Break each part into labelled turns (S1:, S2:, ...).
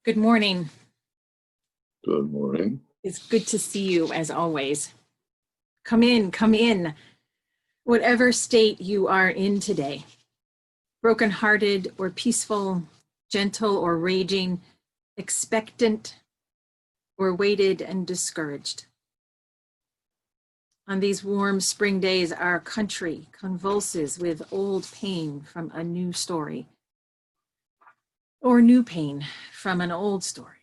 S1: Good morning.
S2: Good morning.
S1: It's good to see you as always. Come in, come in. Whatever state you are in today, brokenhearted or peaceful, gentle or raging, expectant or weighted and discouraged. On these warm spring days, our country convulses with old pain from a new story, or new pain from an old story.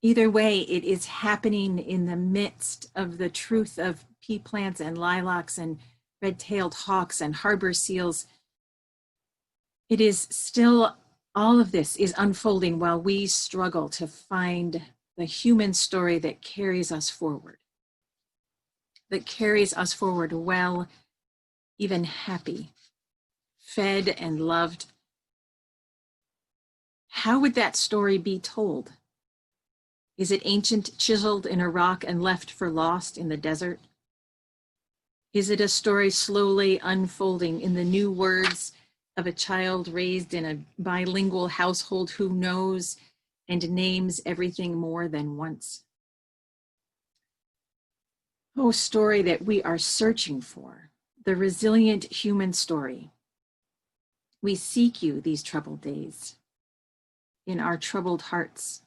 S1: Either way, it is happening in the midst of the truth of pea plants and lilacs and red-tailed hawks and harbor seals. It is still, all of this is unfolding while we struggle to find the human story that carries us forward. Well, even happy, fed and loved. How would that story be told? Is it ancient, chiseled in a rock and left for lost in the desert? Is it a story slowly unfolding in the new words of a child raised in a bilingual household who knows and names everything more than once? Oh, story that we are searching for, the resilient human story. We seek you these troubled days, in our troubled hearts.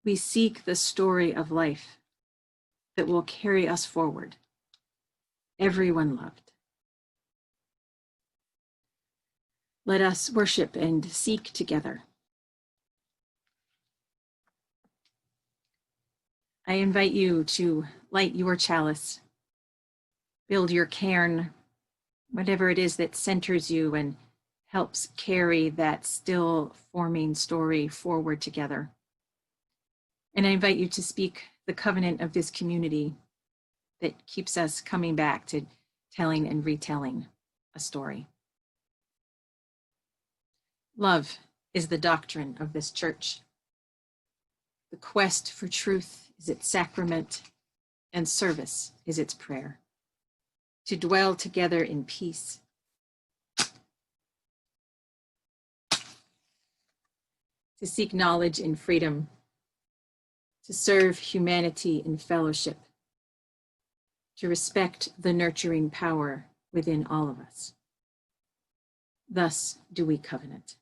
S1: We seek the story of life that will carry us forward, everyone loved. Let us worship and seek together. I invite you to light your chalice, build your cairn, whatever it is that centers you and helps carry that still forming story forward together. And I invite you to speak the covenant of this community that keeps us coming back to telling and retelling a story. Love is the doctrine of this church. The quest for truth is its sacrament, and service is its prayer. To dwell together in peace. To seek knowledge in freedom. To serve humanity in fellowship. To respect the nurturing power within all of us. Thus do we covenant.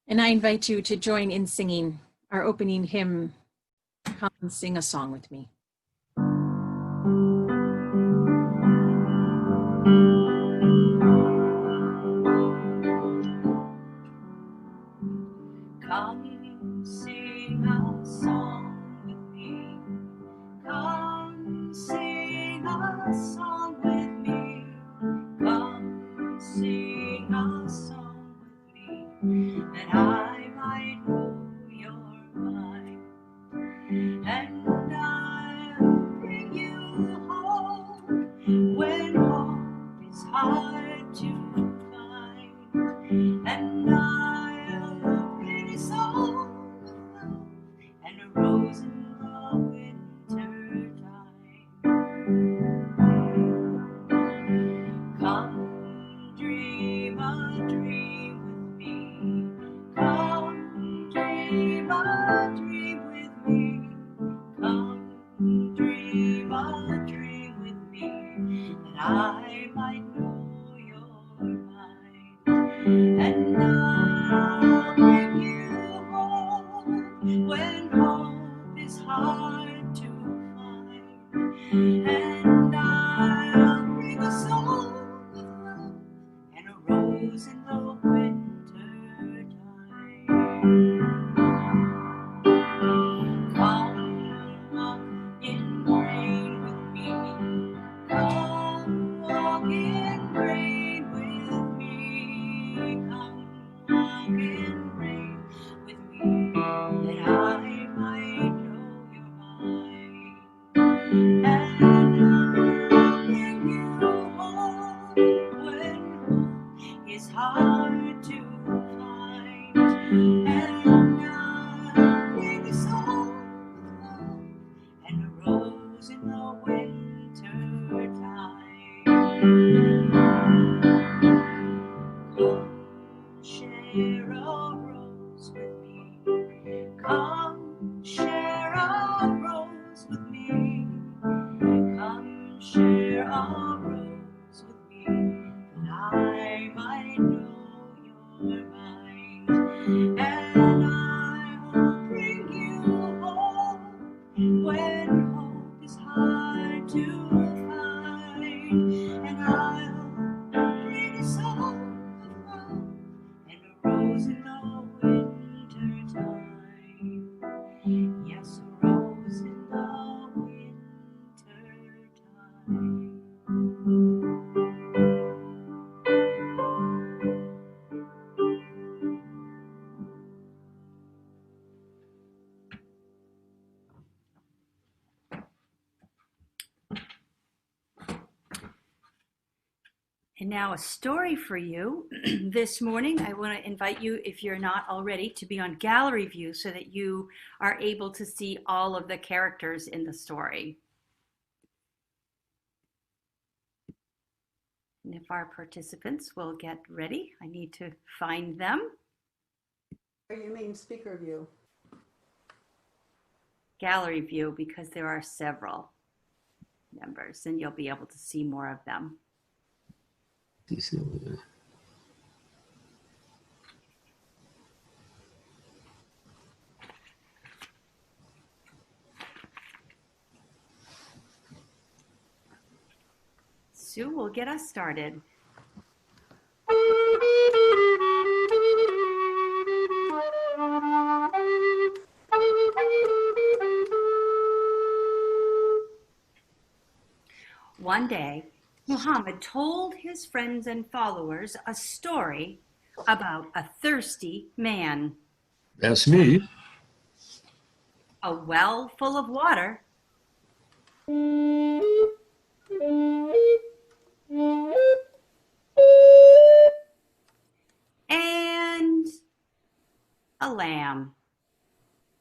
S1: And I invite you to join in singing our opening hymn, Come and Sing a Song with Me.
S3: Come sing a song with me. Come sing a song with me. Come sing a song with me, that I might know your mind. And I'll bring you home when hope is hard to find. And I'll bring a song of love and a rose in the winter time. Come dream a dream with me. Come dream a dream with me. Come dream a dream with me, that I might know your mind. And I'll bring you home when hope is hard to find. And I'll bring a song of love rose in the winter time. Come share a rose with me. Come share a rose with me. Come share a rose with me, that I might know you're mine. And I will bring you home when hope is hard to find. And I'll bring a song of love and a rose in the winter time. Yes, a rose in the winter time. And now a story for you. This morning, I want to invite you, if you're not already, to be on gallery view so that you are able to see all of the characters in the story. And if our participants will get ready, I need to find them.
S4: You mean speaker view?
S3: Gallery view, because there are several members and you'll be able to see more of them. Sue will get us started. One day, Muhammad told his friends and followers a story about a thirsty man.
S2: That's me.
S3: A well full of water and a lamb.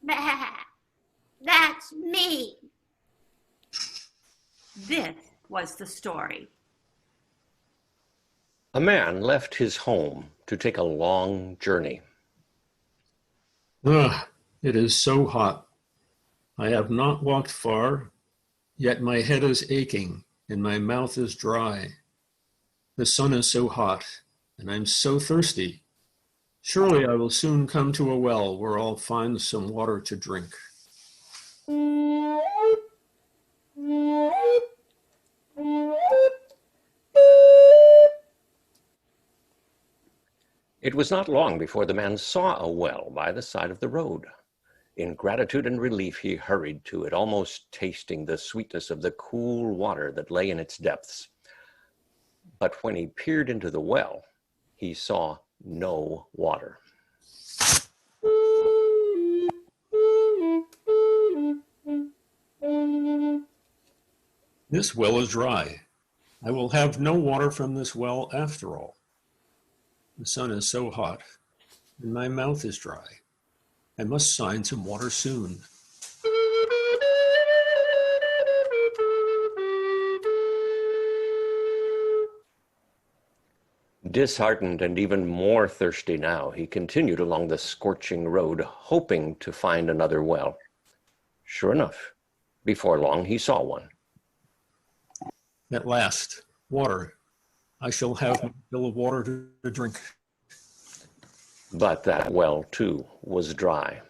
S3: That's me. This was the story.
S5: A man left his home to take a long journey.
S6: It is so hot. I have not walked far, yet my head is aching and my mouth is dry. The sun is so hot and I'm so thirsty. Surely I will soon come to a well where I'll find some water to drink.
S5: It was not long before the man saw a well by the side of the road. In gratitude and relief, he hurried to it, almost tasting the sweetness of the cool water that lay in its depths. But when he peered into the well, he saw no water.
S6: This well is dry. I will have no water from this well after all. The sun is so hot and my mouth is dry. I must find some water soon.
S5: Disheartened and even more thirsty now, he continued along the scorching road, hoping to find another well. Sure enough, before long he saw one.
S6: At last, water. I shall have my fill of water to drink.
S5: But that well, too, was dry.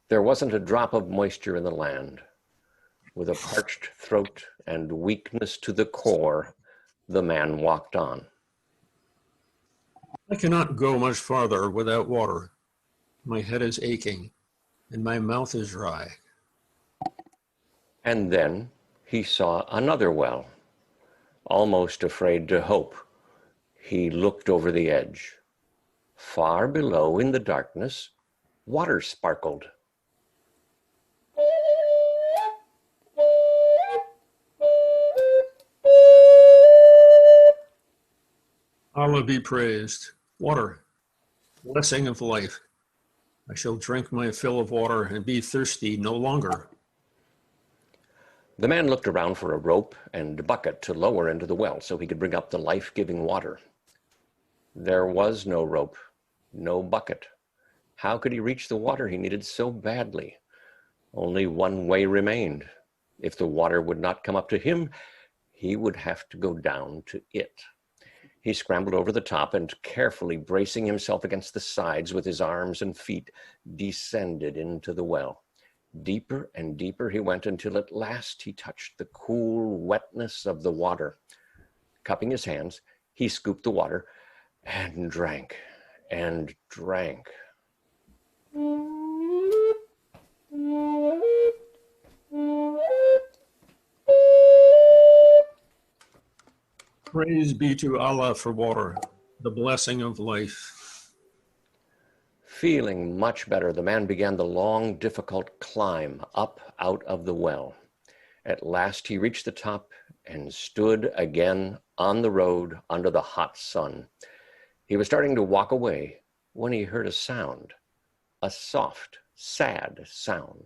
S5: There wasn't a drop of moisture in the land. With a parched throat and weakness to the core, the man walked on.
S6: I cannot go much farther without water. My head is aching and my mouth is dry.
S5: And then he saw another well. Almost afraid to hope, he looked over the edge. Far below in the darkness, water sparkled.
S6: Allah be praised. Water, blessing of life. I shall drink my fill of water and be thirsty no longer.
S5: The man looked around for a rope and a bucket to lower into the well so he could bring up the life-giving water. There was no rope, no bucket. How could he reach the water he needed so badly? Only one way remained. If the water would not come up to him, he would have to go down to it. He scrambled over the top and, carefully bracing himself against the sides with his arms and feet, descended into the well. Deeper and deeper he went until at last he touched the cool wetness of the water. Cupping his hands, he scooped the water and drank and drank.
S6: Praise be to Allah for water, the blessing of life.
S5: Feeling much better, the man began the long, difficult climb up out of the well. At last he reached the top and stood again on the road under the hot sun. He was starting to walk away when he heard a sound, a soft, sad sound.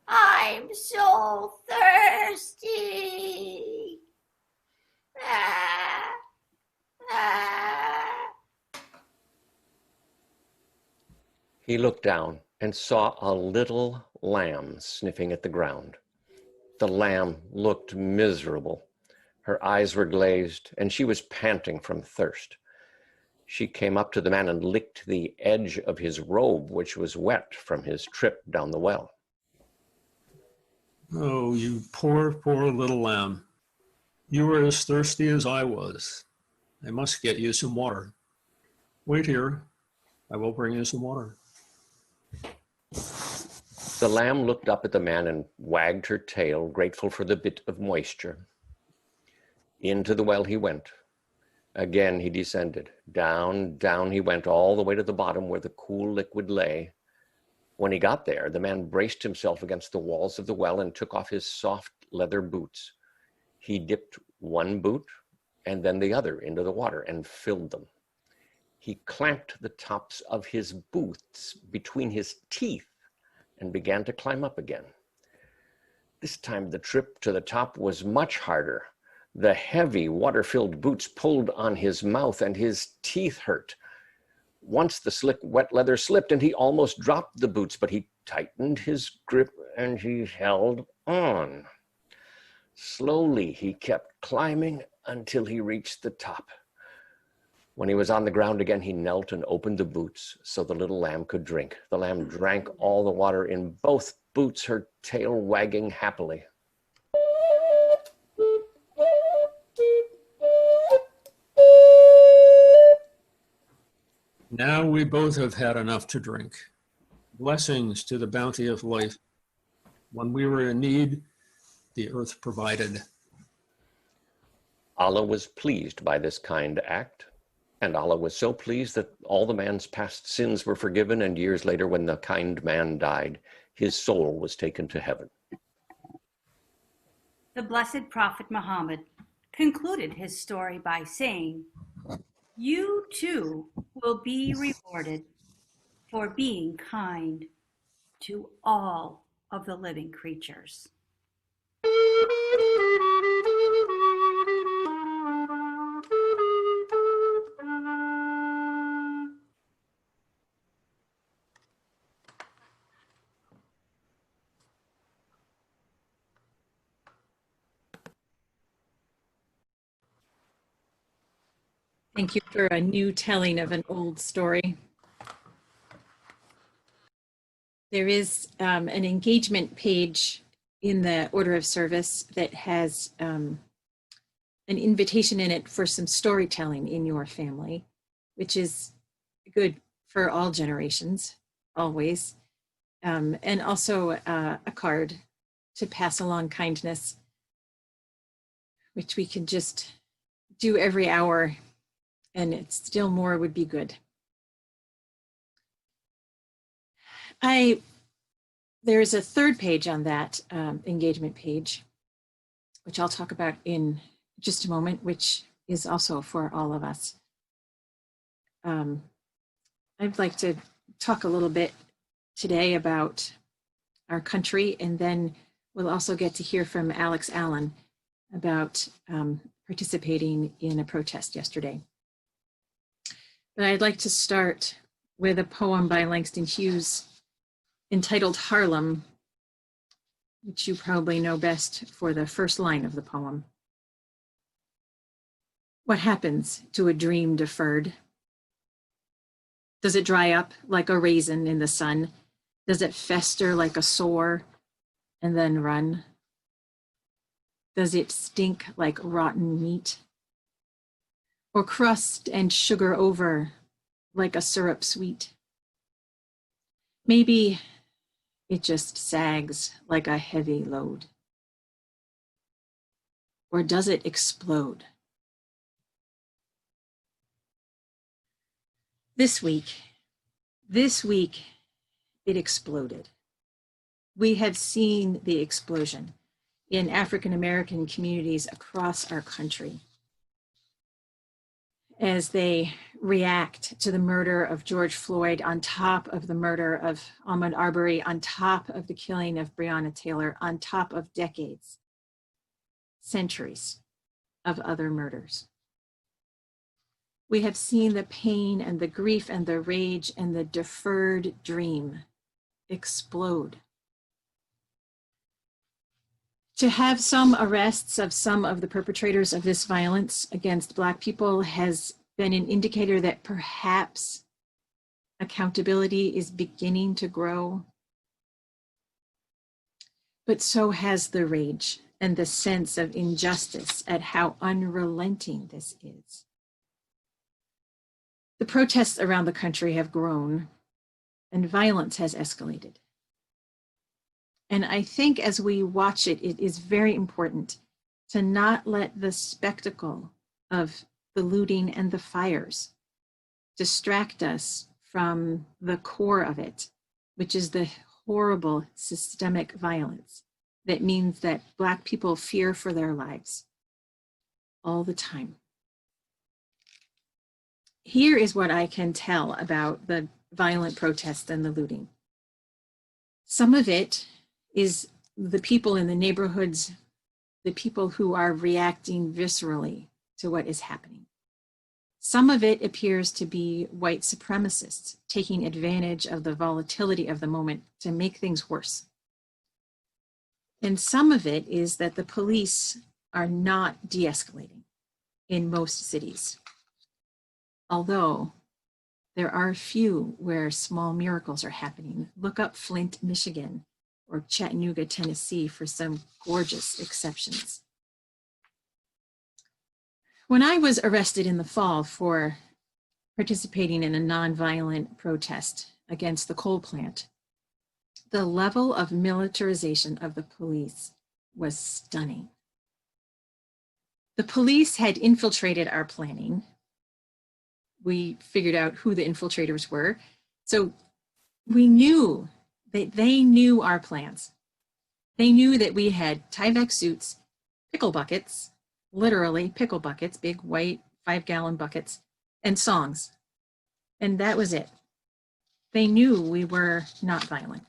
S3: I'm so thirsty.
S5: He looked down and saw a little lamb sniffing at the ground. The lamb looked miserable. Her eyes were glazed, and she was panting from thirst. She came up to the man and licked the edge of his robe, which was wet from his trip down the well.
S6: Oh, you poor, poor little lamb. You were as thirsty as I was. I must get you some water. Wait here. I will bring you some water.
S5: The lamb looked up at the man and wagged her tail, grateful for the bit of moisture. Into the well he went. Again he descended. Down, down he went, all the way to the bottom where the cool liquid lay. When he got there, the man braced himself against the walls of the well and took off his soft leather boots. He dipped one boot and then the other into the water and filled them. He clamped the tops of his boots between his teeth and began to climb up again. This time the trip to the top was much harder. The heavy water-filled boots pulled on his mouth and his teeth hurt. Once the slick wet leather slipped and he almost dropped the boots, but he tightened his grip and he held on. Slowly he kept climbing until he reached the top. When he was on the ground again, he knelt and opened the boots so the little lamb could drink. The lamb drank all the water in both boots, her tail wagging happily.
S6: Now we both have had enough to drink. Blessings to the bounty of life. When we were in need, the earth provided.
S5: Allah was pleased by this kind act, and Allah was so pleased that all the man's past sins were forgiven, and years later, when the kind man died, his soul was taken to heaven.
S3: The Blessed Prophet Muhammad concluded his story by saying, "You too will be rewarded for being kind to all of the living creatures."
S1: Thank you for a new telling of an old story. There is an engagement page in the order of service that has an invitation in it for some storytelling in your family, which is good for all generations, always. And also a card to pass along kindness, which we can just do every hour, and it's still more would be good. There's a third page on that engagement page, which I'll talk about in just a moment, which is also for all of us. I'd like to talk a little bit today about our country, and then we'll also get to hear from Alex Allen about participating in a protest yesterday. But I'd like to start with a poem by Langston Hughes entitled Harlem, which you probably know best for the first line of the poem. What happens to a dream deferred? Does it dry up like a raisin in the sun? Does it fester like a sore and then run? Does it stink like rotten meat? Or crust and sugar over like a syrup sweet? Maybe it just sags like a heavy load. Or does it explode? This week, it exploded. We have seen the explosion in African-American communities across our country as they react to the murder of George Floyd, on top of the murder of Ahmaud Arbery, on top of the killing of Breonna Taylor, on top of decades, centuries of other murders. We have seen the pain and the grief and the rage and the deferred dream explode. To have some arrests of some of the perpetrators of this violence against Black people has been an indicator that perhaps accountability is beginning to grow. But so has the rage and the sense of injustice at how unrelenting this is. The protests around the country have grown and violence has escalated. And I think as we watch it, it is very important to not let the spectacle of the looting and the fires distract us from the core of it, which is the horrible systemic violence that means that Black people fear for their lives all the time. Here is what I can tell about the violent protests and the looting. Some of it is the people in the neighborhoods, the people who are reacting viscerally to what is happening. Some of it appears to be white supremacists taking advantage of the volatility of the moment to make things worse. And some of it is that the police are not de-escalating in most cities. Although there are a few where small miracles are happening. Look up Flint, Michigan, or Chattanooga, Tennessee for some gorgeous exceptions. When I was arrested in the fall for participating in a nonviolent protest against the coal plant, the level of militarization of the police was stunning. The police had infiltrated our planning. We figured out who the infiltrators were. So we knew that they knew our plans. They knew that we had Tyvek suits, pickle buckets, literally pickle buckets, big white 5-gallon buckets, and songs. And that was it. They knew we were not violent.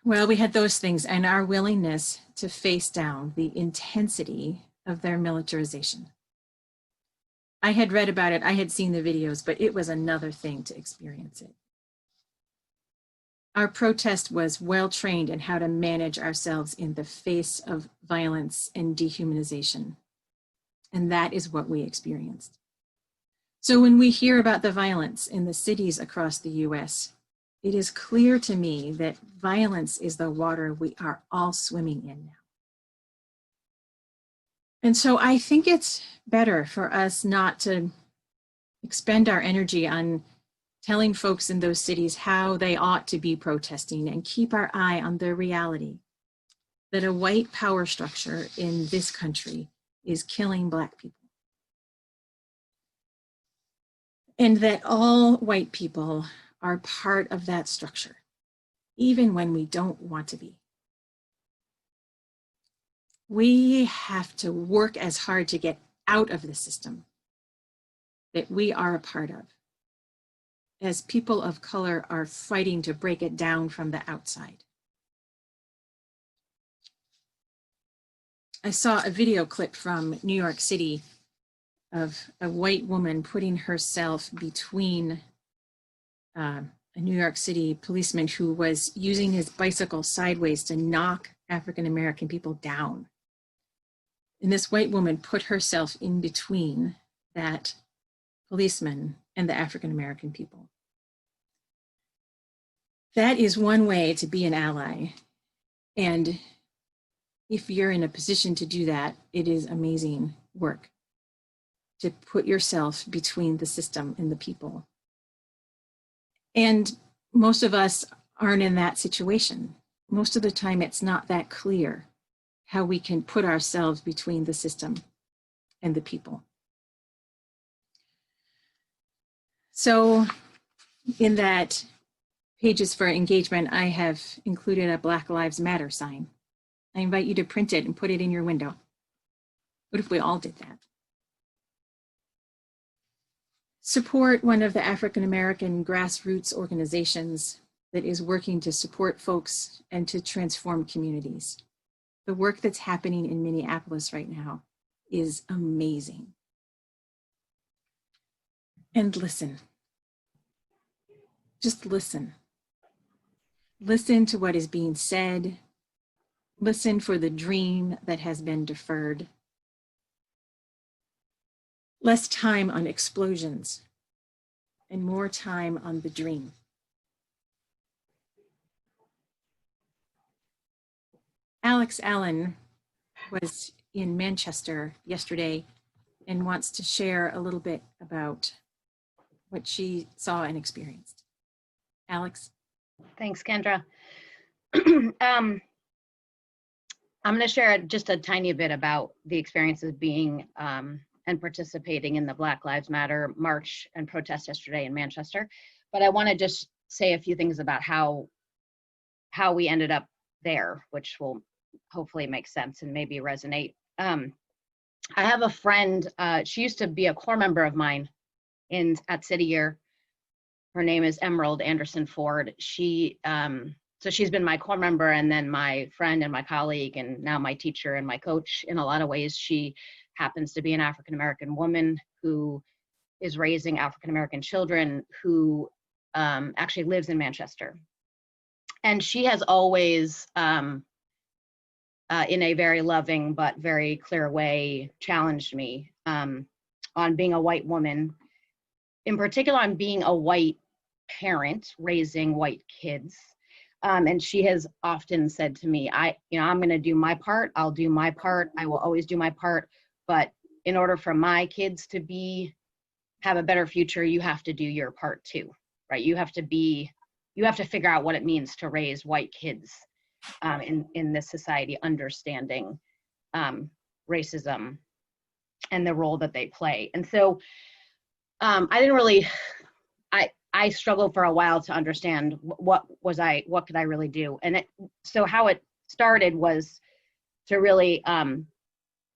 S1: Well, we had those things and our willingness to face down the intensity of their militarization. I had read about it, I had seen the videos, but it was another thing to experience it. Our protest was well trained in how to manage ourselves in the face of violence and dehumanization. And that is what we experienced. So when we hear about the violence in the cities across the US, it is clear to me that violence is the water we are all swimming in now. And so I think it's better for us not to expend our energy on telling folks in those cities how they ought to be protesting and keep our eye on the reality that a white power structure in this country is killing Black people. And that all white people are part of that structure, even when we don't want to be. We have to work as hard to get out of the system that we are a part of. as people of color are fighting to break it down from the outside. I saw a video clip from New York City of a white woman putting herself between a New York City policeman who was using his bicycle sideways to knock African-American people down. And this white woman put herself in between that policeman and the African-American people. That is one way to be an ally. And if you're in a position to do that, it is amazing work to put yourself between the system and the people. And most of us aren't in that situation. Most of the time, it's not that clear how we can put ourselves between the system and the people. So in that pages for engagement, I have included a Black Lives Matter sign. I invite you to print it and put it in your window. What if we all did that? Support one of the African-American grassroots organizations that is working to support folks and to transform communities. The work that's happening in Minneapolis right now is amazing. And listen. Just listen. Listen to what is being said. Listen for the dream that has been deferred. Less time on explosions and more time on the dream. Alex Allen was in Manchester yesterday and wants to share a little bit about what she saw and experienced. Alex?
S7: Thanks, Kendra. I'm going to share just a tiny bit about the experiences being and participating in the Black Lives Matter march and protest yesterday in Manchester. But I want to just say a few things about how we ended up there, which will hopefully make sense and maybe resonate. I have a friend, she used to be a core member of mine at City Year. Her name is Emerald Anderson Ford. So she's been my core member and then my friend and my colleague and now my teacher and my coach in a lot of ways. She happens to be an African-American woman who is raising African-American children who actually lives in Manchester. And she has always, in a very loving but very clear way, challenged me on being a white woman, in particular on being a white parent raising white kids. And she has often said to me, I'm going to do my part. I'll do my part. I will always do my part. But in order for my kids to have a better future, you have to do your part too, right? You have to figure out what it means to raise white kids in this society, understanding racism and the role that they play. And so I struggled for a while to understand what could I really do. And so how it started was to really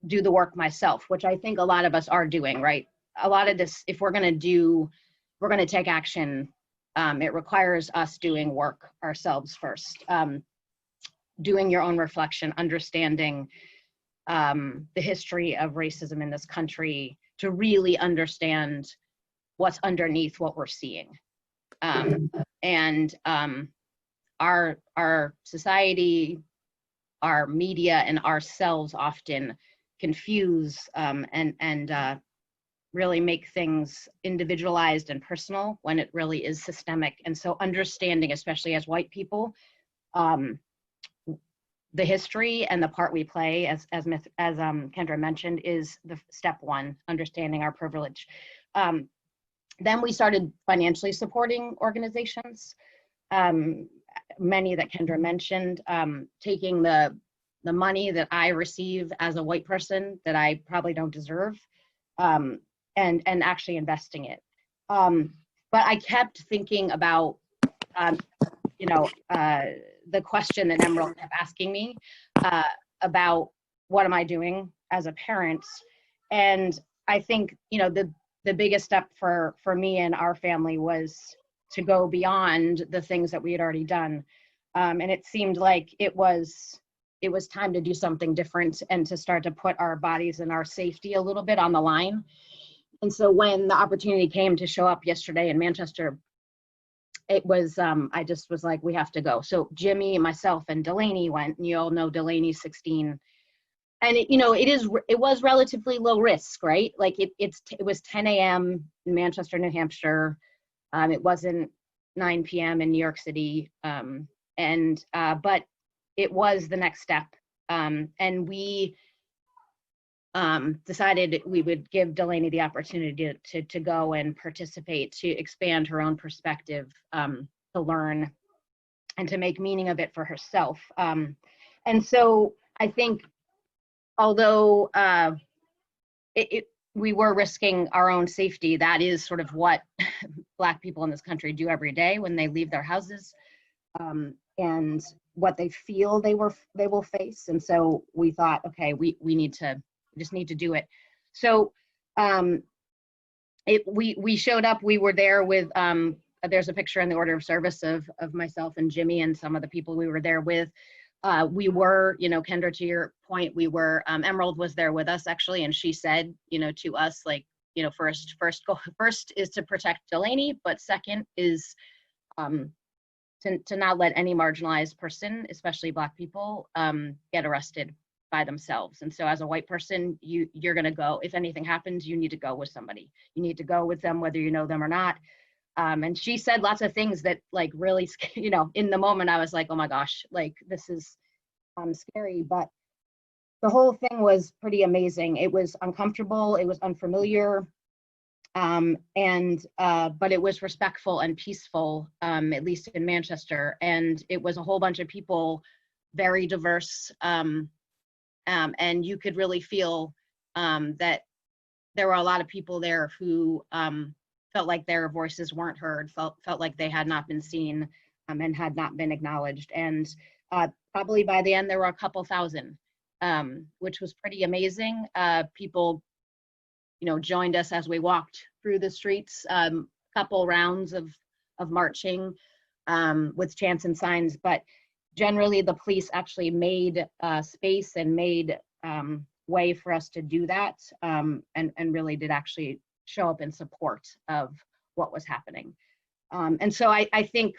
S7: do the work myself, which I think a lot of us are doing, right? A lot of this, if we're going to take action, it requires us doing work ourselves first. Doing your own reflection, understanding the history of racism in this country to really understand what's underneath what we're seeing. And our society, our media, and ourselves often confuse and really make things individualized and personal when it really is systemic. And so understanding, especially as white people, the history and the part we play, as Kendra mentioned, is the step one, understanding our privilege. Then we started financially supporting organizations, many that Kendra mentioned, taking the money that I receive as a white person that I probably don't deserve, and actually investing it. But I kept thinking about, the question that Emerald kept asking me about what am I doing as a parent. And I think, the biggest step for me and our family was to go beyond the things that we had already done. And it seemed like it was time to do something different and to start to put our bodies and our safety a little bit on the line. And so when the opportunity came to show up yesterday in Manchester, it was, I just was like, we have to go. So Jimmy, myself, and Delaney went, and you all know Delaney's 16. And it was relatively low risk, right? Like it was 10 a.m. in Manchester, New Hampshire. It wasn't 9 p.m. in New York City. But it was the next step. And we decided we would give Delaney the opportunity to go and participate, to expand her own perspective, to learn, and to make meaning of it for herself. And so I think, although we were risking our own safety, that is sort of what Black people in this country do every day when they leave their houses, and what they feel they will face. And so we thought, okay, we just need to do it. So we showed up. We were there with, there's a picture in the order of service of myself and Jimmy and some of the people we were there with. We were, Kendra, to your point, we were, Emerald was there with us actually, and she said, to us, like, first is to protect Delaney, but second is to not let any marginalized person, especially Black people, get arrested by themselves. And so as a white person, you're gonna go, if anything happens, you need to go with somebody. You need to go with them, whether you know them or not. And she said lots of things that, like, really, in the moment I was like, oh my gosh, like, this is scary. But the whole thing was pretty amazing. It was uncomfortable, it was unfamiliar, but it was respectful and peaceful, at least in Manchester. And it was a whole bunch of people, very diverse, and you could really feel that there were a lot of people there who felt like their voices weren't heard, felt like they had not been seen, and had not been acknowledged. And probably by the end, there were a couple thousand, which was pretty amazing. People, joined us as we walked through the streets, couple rounds of marching with chants and signs, but generally the police actually made space and made way for us to do that, and really did actually show up in support of what was happening. And so I think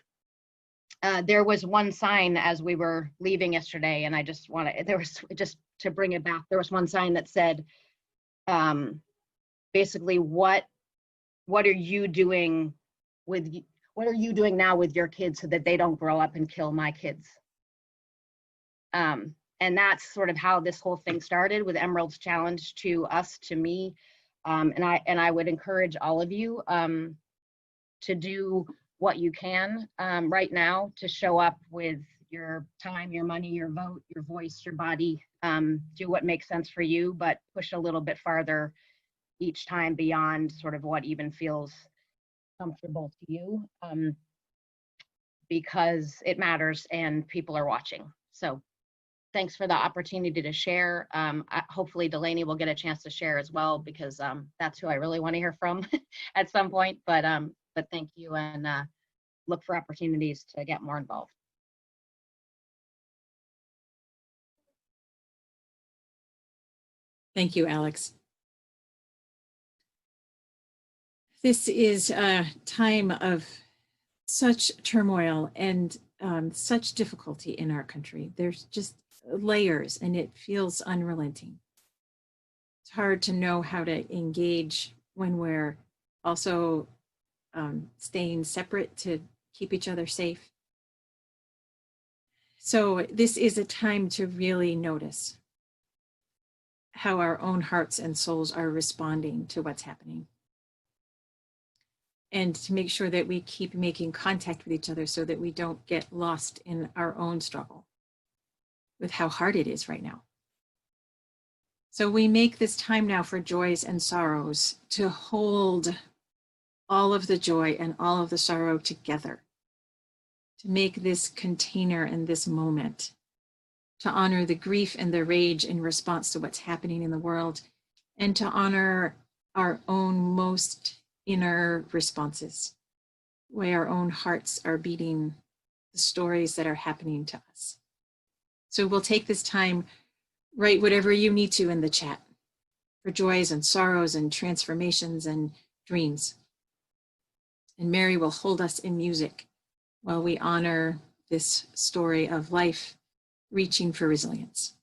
S7: there was one sign as we were leaving yesterday, and I just want to, there was, just to bring it back, there was one sign that said, basically, what are you doing now with your kids so that they don't grow up and kill my kids? And that's sort of how this whole thing started, with Emerald's challenge to us, to me. And I would encourage all of you to do what you can right now, to show up with your time, your money, your vote, your voice, your body. Do what makes sense for you, but push a little bit farther each time beyond sort of what even feels comfortable to you, because it matters and people are watching. So thanks for the opportunity to share. Hopefully Delaney will get a chance to share as well, because that's who I really want to hear from at some point. But thank you, and look for opportunities to get more involved.
S1: Thank you, Alex. This is a time of such turmoil and such difficulty in our country. There's just layers, and it feels unrelenting. It's hard to know how to engage when we're also staying separate to keep each other safe. So this is a time to really notice how our own hearts and souls are responding to what's happening, and to make sure that we keep making contact with each other so that we don't get lost in our own struggle with how hard it is right now. So we make this time now for joys and sorrows, to hold all of the joy and all of the sorrow together, to make this container and this moment, to honor the grief and the rage in response to what's happening in the world, and to honor our own most inner responses, way our own hearts are beating, the stories that are happening to us. So we'll take this time, write whatever you need to in the chat for joys and sorrows and transformations and dreams. And Mary will hold us in music while we honor this story of life reaching for resilience.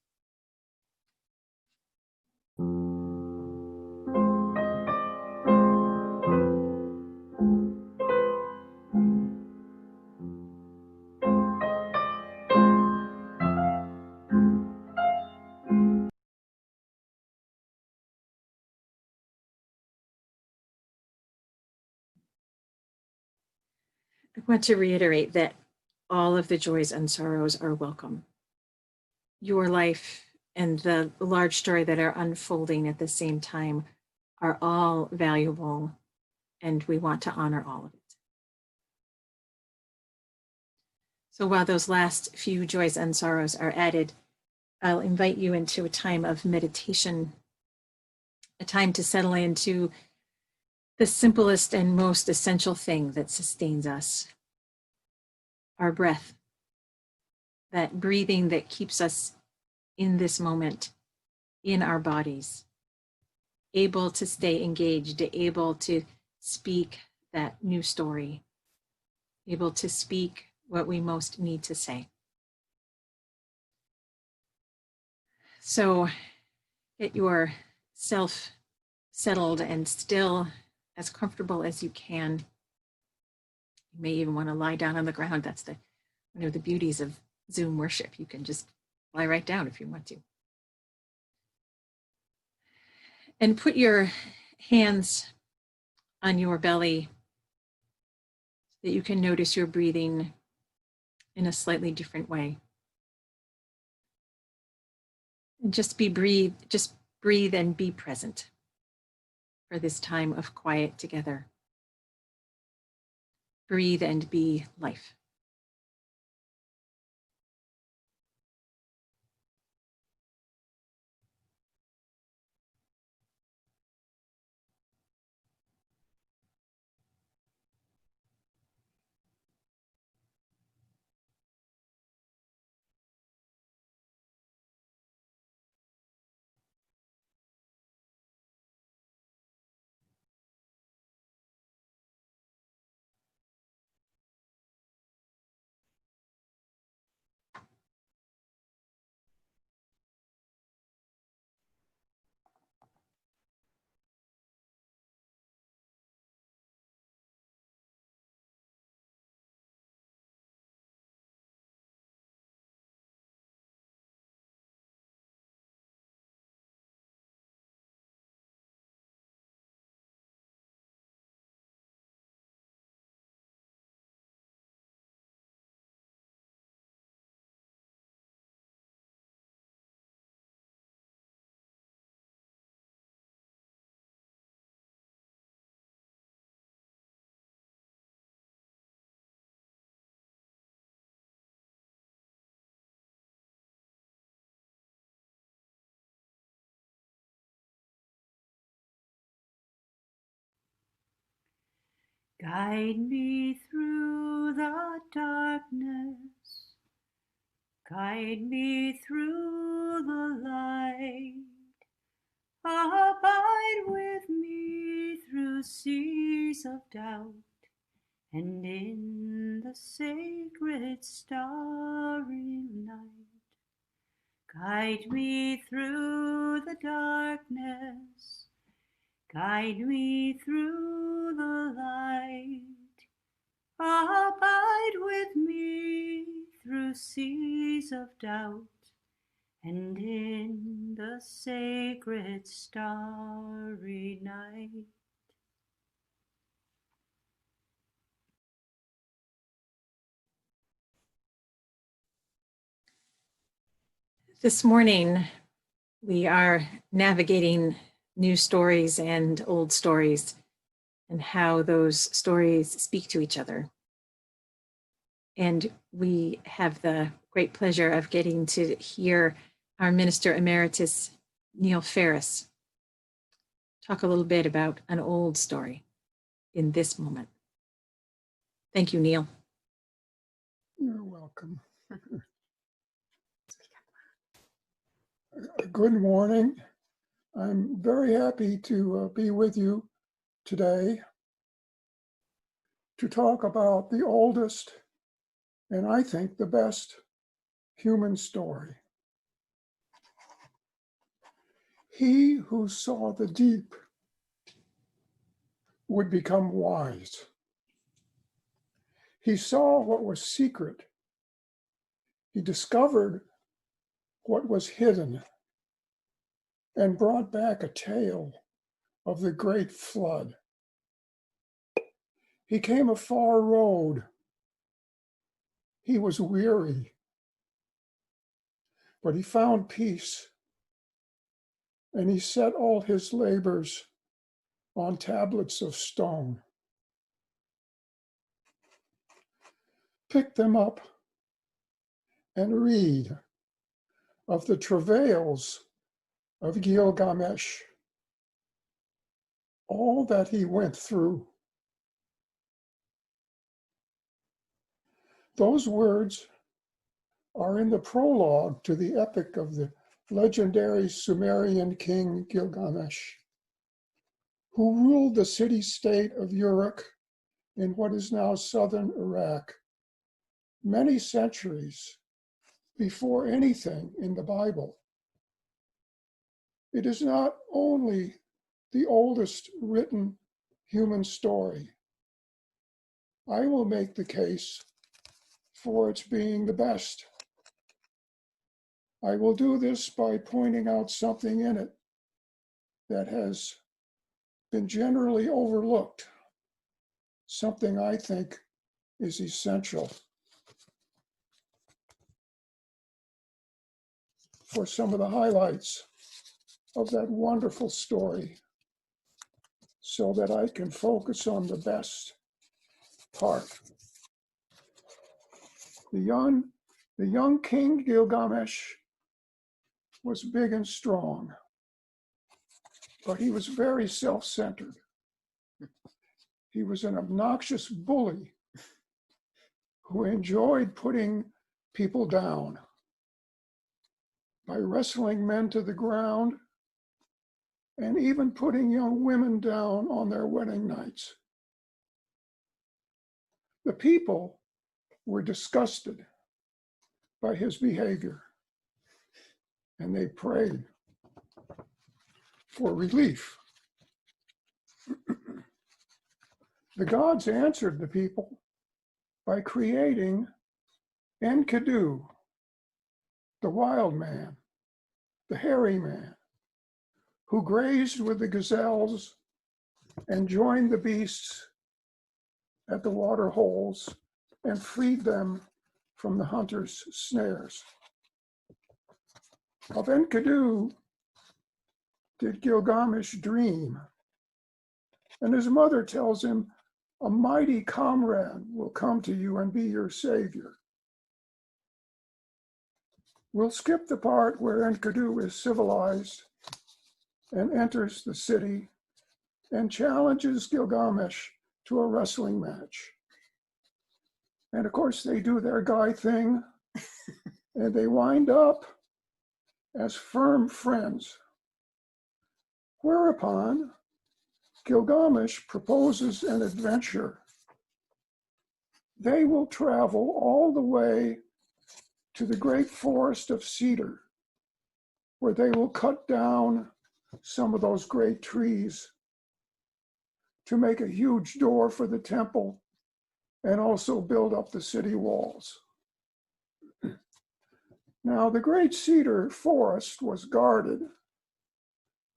S1: I want to reiterate that all of the joys and sorrows are welcome. Your life and the large story that are unfolding at the same time are all valuable, and we want to honor all of it. So while those last few joys and sorrows are added, I'll invite you into a time of meditation, a time to settle into the simplest and most essential thing that sustains us, our breath, that breathing that keeps us in this moment, in our bodies, able to stay engaged, able to speak that new story, able to speak what we most need to say. So get yourself settled and still, as comfortable as you can. You may even want to lie down on the ground. That's one of the beauties of Zoom worship. You can just lie right down if you want to. And put your hands on your belly so that you can notice your breathing in a slightly different way. And just breathe and be present for this time of quiet together. Breathe and be life.
S3: Guide me through the darkness, guide me through the light, abide with me through seas of doubt, and in the sacred starry night. Guide me through the darkness, guide me through the light, abide with me through seas of doubt, and in the sacred starry night.
S1: This morning, we are navigating new stories and old stories and how those stories speak to each other. And we have the great pleasure of getting to hear our Minister Emeritus, Neal Ferris, talk a little bit about an old story in this moment. Thank you, Neal.
S8: You're welcome. Good morning. I'm very happy to be with you today to talk about the oldest and I think the best human story. He who saw the deep would become wise. He saw what was secret. He discovered what was hidden and brought back a tale of the great flood. He came a far road. He was weary, but he found peace, and he set all his labors on tablets of stone. Pick them up and read of the travails of Gilgamesh, all that he went through. Those words are in the prologue to the epic of the legendary Sumerian king Gilgamesh, who ruled the city-state of Uruk in what is now southern Iraq many centuries before anything in the Bible. It is not only the oldest written human story. I will make the case for its being the best. I will do this by pointing out something in it that has been generally overlooked, something I think is essential for some of the highlights of that wonderful story, so that I can focus on the best part. The young king Gilgamesh was big and strong, but he was very self-centered. He was an obnoxious bully who enjoyed putting people down by wrestling men to the ground and even putting young women down on their wedding nights. The people were disgusted by his behavior, and they prayed for relief. The gods answered the people by creating Enkidu, the wild man, the hairy man, who grazed with the gazelles and joined the beasts at the water holes and freed them from the hunter's snares. Of Enkidu did Gilgamesh dream, and his mother tells him, "A mighty comrade will come to you and be your savior." We'll skip the part where Enkidu is civilized and enters the city and challenges Gilgamesh to a wrestling match. And of course, they do their guy thing, and they wind up as firm friends. Whereupon, Gilgamesh proposes an adventure. They will travel all the way to the great forest of cedar, where they will cut down some of those great trees to make a huge door for the temple and also build up the city walls. Now, the great cedar forest was guarded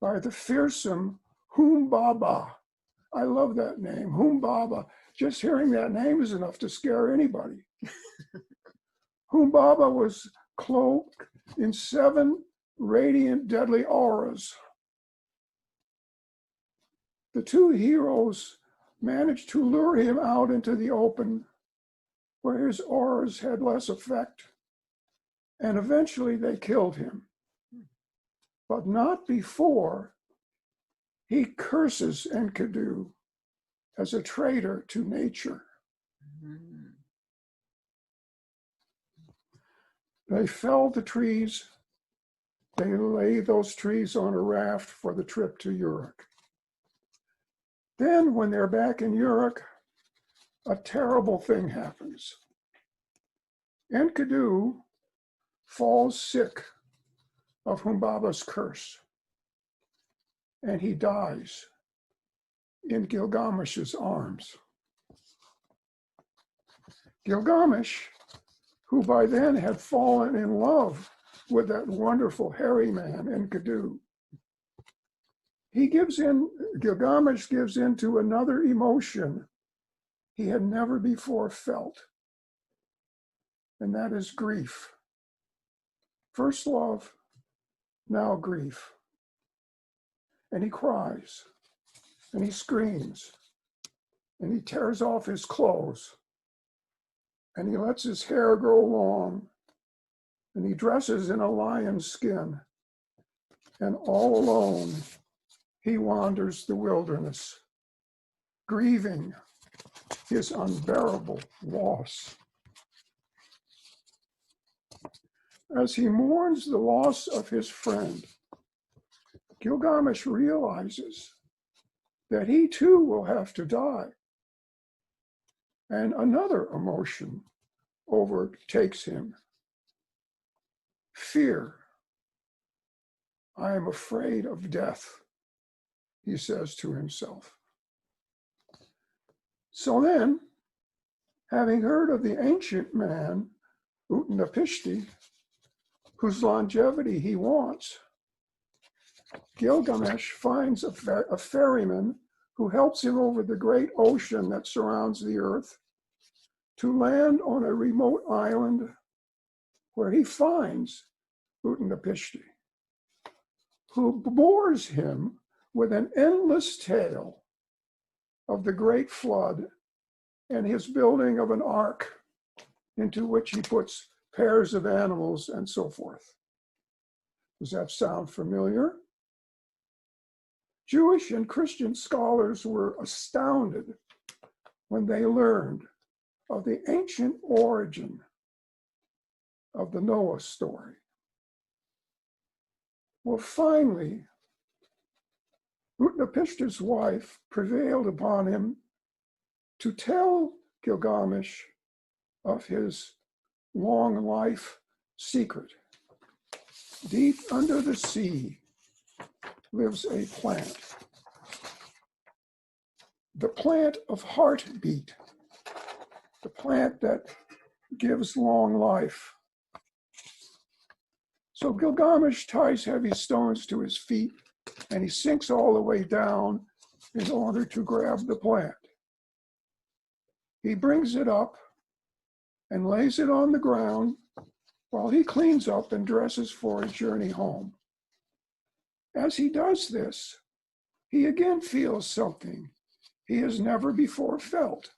S8: by the fearsome Humbaba. I love that name, Humbaba. Just hearing that name is enough to scare anybody. Humbaba was cloaked in 7 radiant, deadly auras. The 2 heroes managed to lure him out into the open, where his auras had less effect, and eventually they killed him. But not before he curses Enkidu as a traitor to nature. They fell the trees. They lay those trees on a raft for the trip to Uruk. Then when they're back in Uruk, a terrible thing happens. Enkidu falls sick of Humbaba's curse, and he dies in Gilgamesh's arms. Gilgamesh, who by then had fallen in love with that wonderful hairy man, Enkidu, Gilgamesh gives in to another emotion he had never before felt, and that is grief. First love, now grief. And he cries, and he screams, and he tears off his clothes, and he lets his hair grow long, and he dresses in a lion's skin, and all alone he wanders the wilderness, grieving his unbearable loss. As he mourns the loss of his friend, Gilgamesh realizes that he too will have to die. And another emotion overtakes him. Fear. I am afraid of death, he says to himself. So then, having heard of the ancient man, Utnapishti, whose longevity he wants, Gilgamesh finds a ferryman who helps him over the great ocean that surrounds the earth to land on a remote island where he finds Utnapishti, who bores him with an endless tale of the great flood and his building of an ark into which he puts pairs of animals and so forth. Does that sound familiar? Jewish and Christian scholars were astounded when they learned of the ancient origin of the Noah story. Well, finally, Utnapishti's wife prevailed upon him to tell Gilgamesh of his long life secret. Deep under the sea lives a plant, the plant of heartbeat, the plant that gives long life. So Gilgamesh ties heavy stones to his feet, and he sinks all the way down in order to grab the plant. He brings it up and lays it on the ground while he cleans up and dresses for his journey home. As he does this, he again feels something he has never before felt.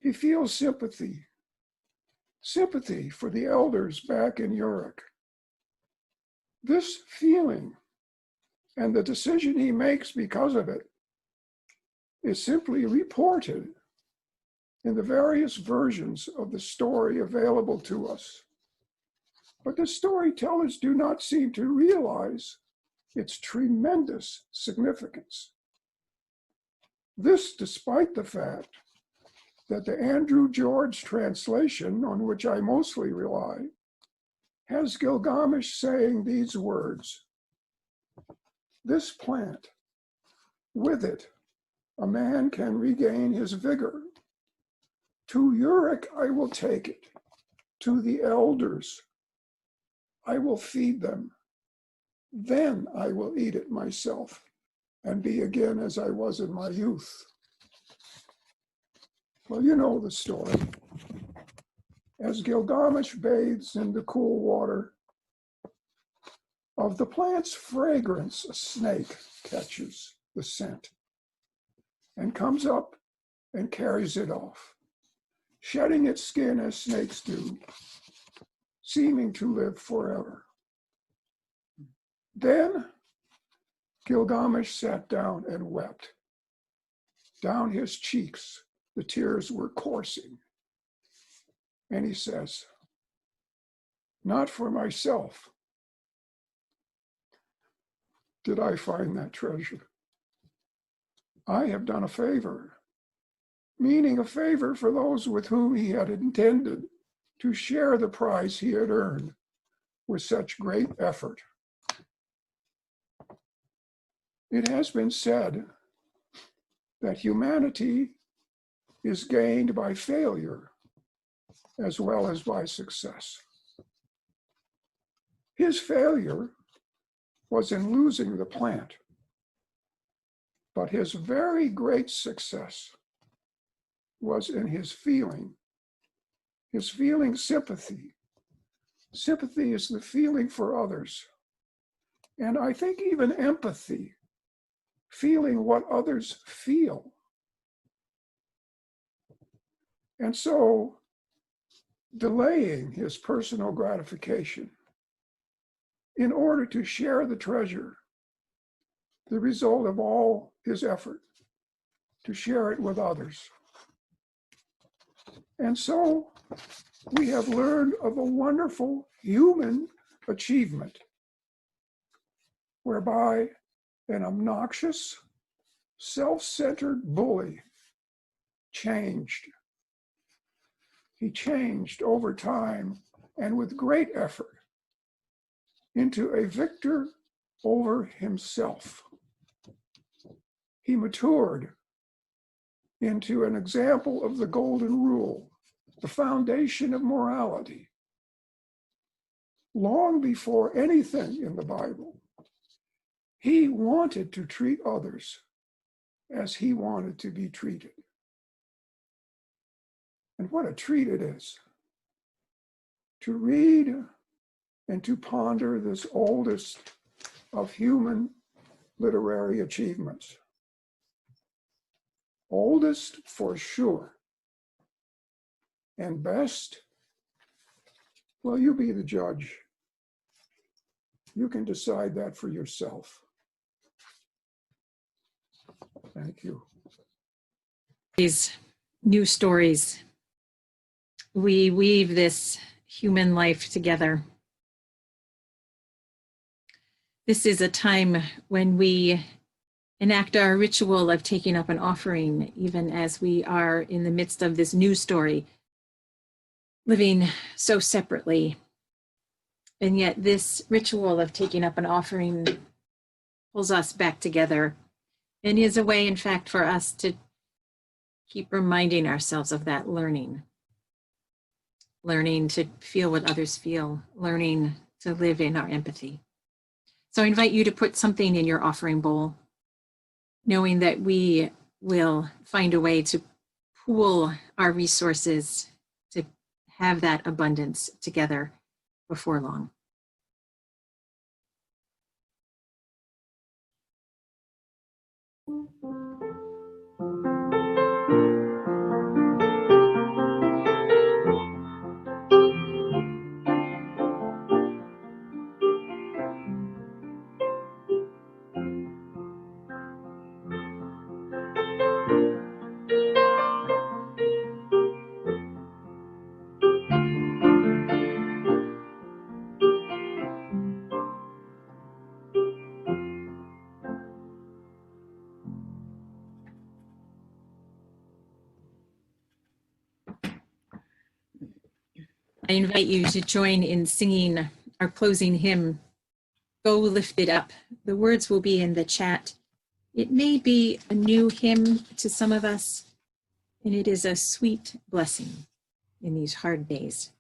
S8: He feels sympathy for the elders back in Uruk. This feeling and the decision he makes because of it is simply reported in the various versions of the story available to us. But the storytellers do not seem to realize its tremendous significance. This despite the fact that the Andrew George translation, on which I mostly rely, has Gilgamesh saying these words: "This plant, with it, a man can regain his vigor. To Uruk I will take it, to the elders. I will feed them. Then I will eat it myself and be again as I was in my youth." Well, you know the story. As Gilgamesh bathes in the cool water, of the plant's fragrance, a snake catches the scent and comes up and carries it off, shedding its skin as snakes do, seeming to live forever. Then Gilgamesh sat down and wept. Down his cheeks, the tears were coursing. And he says, not for myself, did I find that treasure. I have done a favor, meaning a favor for those with whom he had intended to share the prize he had earned with such great effort. It has been said that humanity is gained by failure as well as by success. His failure was in losing the plant, but his very great success was in his feeling sympathy. Sympathy is the feeling for others. And I think even empathy, feeling what others feel. And so delaying his personal gratification in order to share the treasure, the result of all his effort to share it with others. And so we have learned of a wonderful human achievement whereby an obnoxious, self-centered bully changed. He changed over time and with great effort into a victor over himself. He matured into an example of the golden rule, the foundation of morality. Long before anything in the Bible, he wanted to treat others as he wanted to be treated. And what a treat it is to read and to ponder this oldest of human literary achievements. Oldest for sure. And best, well, you be the judge. You can decide that for yourself. Thank you.
S1: These new stories, we weave this human life together. This is a time when we enact our ritual of taking up an offering, even as we are in the midst of this new story, living so separately. And yet this ritual of taking up an offering pulls us back together and is a way, in fact, for us to keep reminding ourselves of that learning to feel what others feel, learning to live in our empathy. So I invite you to put something in your offering bowl, knowing that we will find a way to pool our resources to have that abundance together before long. I invite you to join in singing our closing hymn, Go Lift It Up. The words will be in the chat. It may be a new hymn to some of us, and it is a sweet blessing in these hard days.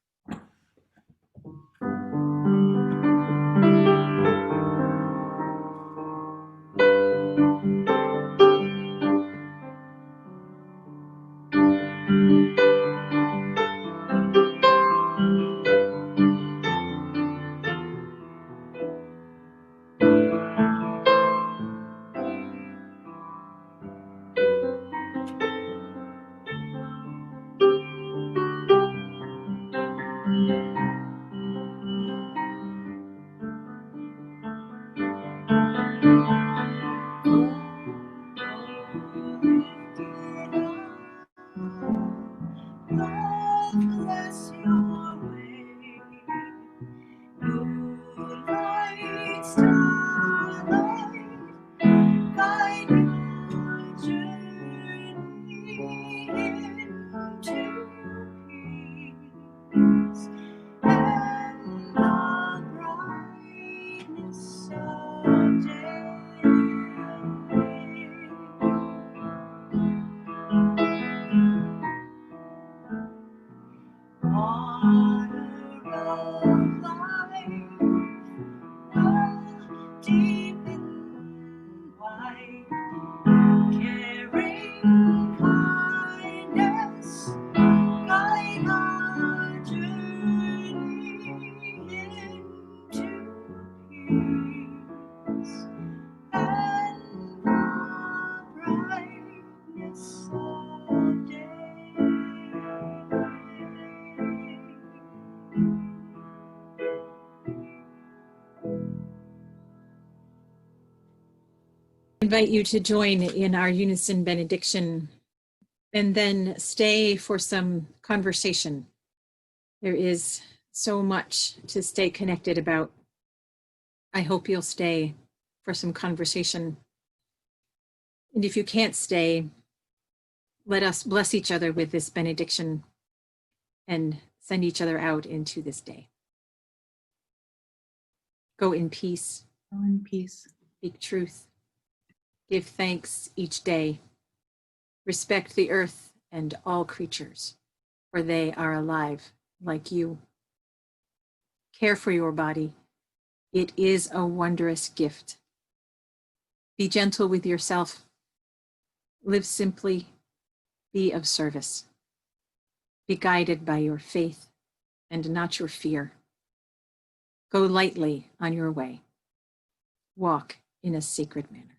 S9: Bless your way. water of life, deep and wide, caring kindness, guide our journey into peace and the brightness of day.
S1: I invite you to join in our unison benediction and then stay for some conversation. There is so much to stay connected about. I hope you'll stay for some conversation. And if you can't stay, let us bless each other with this benediction and send each other out into this day. Go in peace.
S10: Go in peace.
S1: Speak truth. Give thanks each day. Respect the earth and all creatures, for they are alive like you. Care for your body. It is a wondrous gift. Be gentle with yourself. Live simply. Be of service. Be guided by your faith and not your fear. Go lightly on your way. Walk in a sacred manner.